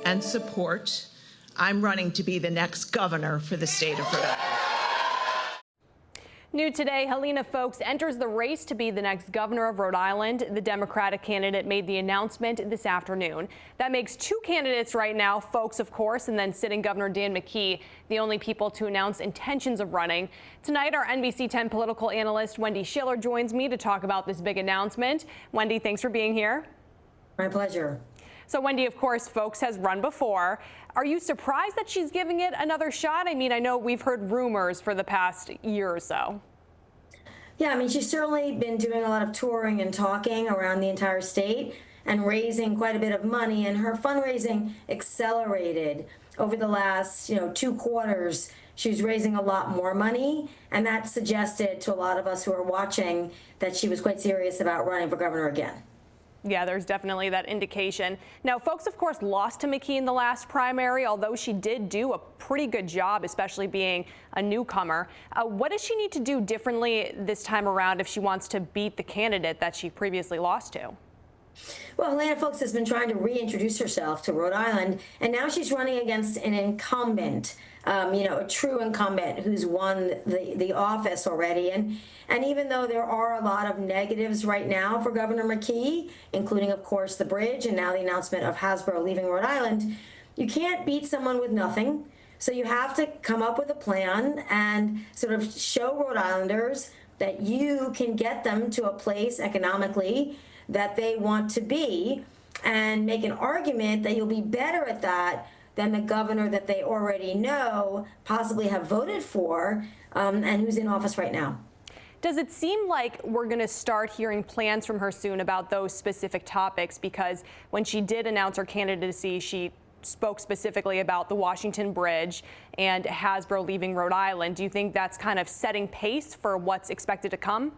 and support, I'm running to be the next governor for the state of Rhode Island. New today, Helena Foulkes enters the race to be the next governor of Rhode Island. The Democratic candidate made the announcement this afternoon. That makes two candidates right now, Foulkes, of course, and then sitting Governor Dan McKee, the only people to announce intentions of running. Tonight, our NBC 10 political analyst Wendy Shiller joins me to talk about this big announcement. Wendy, thanks for being here. My pleasure. So, Wendy, of course, Foulkes has run before. Are you surprised that she's giving it another shot? I mean, I know we've heard rumors for the past year or so. Yeah, I mean, she's certainly been doing a lot of touring and talking around the entire state and raising quite a bit of money, and her fundraising accelerated over the last, 2 quarters. She was raising a lot more money, and that suggested to a lot of us who are watching that she was quite serious about running for governor again. Yeah, there's definitely that indication. Now, Foulkes, of course, lost to McKee in the last primary, although she did do a pretty good job, especially being a newcomer. What does she need to do differently this time around if she wants to beat the candidate that she previously lost to? Well, Helena Foulkes has been trying to reintroduce herself to Rhode Island, and now she's running against an incumbent, a true incumbent who's won the office already. And even though there are a lot of negatives right now for Governor McKee, including, of course, the bridge and now the announcement of Hasbro leaving Rhode Island, you can't beat someone with nothing. So you have to come up with a plan and sort of show Rhode Islanders that you can get them to a place economically that they want to be, and make an argument that you'll be better at that than the governor that they already know, possibly have voted for, and who's in office right now. Does it seem like we're going to start hearing plans from her soon about those specific topics? Because when she did announce her candidacy, she spoke specifically about the Washington Bridge and Hasbro leaving Rhode Island. Do you think that's kind of setting pace for what's expected to come?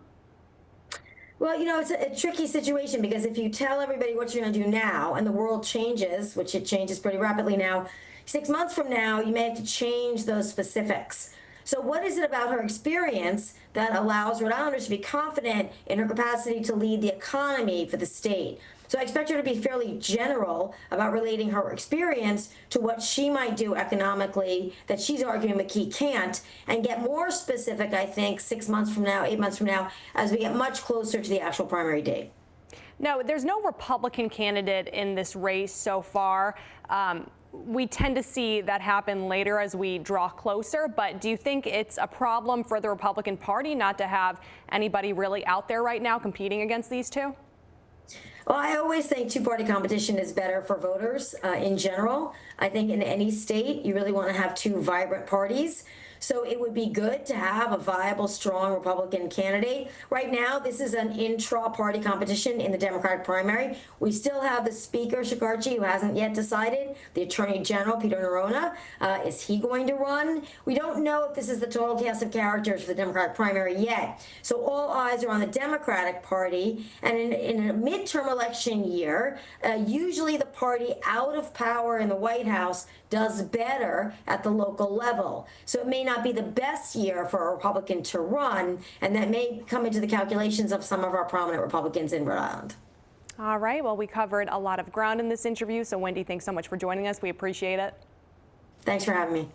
Well, it's a tricky situation, because if you tell everybody what you're going to do now and the world changes, which it changes pretty rapidly now, 6 months from now, you may have to change those specifics. So what is it about her experience that allows Rhode Islanders to be confident in her capacity to lead the economy for the state? So I expect her to be fairly general about relating her experience to what she might do economically that she's arguing McKee can't, and get more specific, I think, 6 months from now, 8 months from now, as we get much closer to the actual primary date. Now, there's no Republican candidate in this race so far. We tend to see that happen later as we draw closer, but do you think it's a problem for the Republican Party not to have anybody really out there right now competing against these two? Well, I always think two-party competition is better for voters in general. I think in any state, you really want to have two vibrant parties. So it would be good to have a viable, strong Republican candidate. Right now, this is an intra-party competition in the Democratic primary. We still have the Speaker, Shikarchi, who hasn't yet decided. The Attorney General, Peter Nerona, is he going to run? We don't know if this is the total cast of characters for the Democratic primary yet. So all eyes are on the Democratic Party. And in a midterm election year, usually the party out of power in the White House does better at the local level. So it may not be the best year for a Republican to run, and that may come into the calculations of some of our prominent Republicans in Rhode Island. All right, well, we covered a lot of ground in this interview, so Wendy, thanks so much for joining us. We appreciate it. Thanks for having me.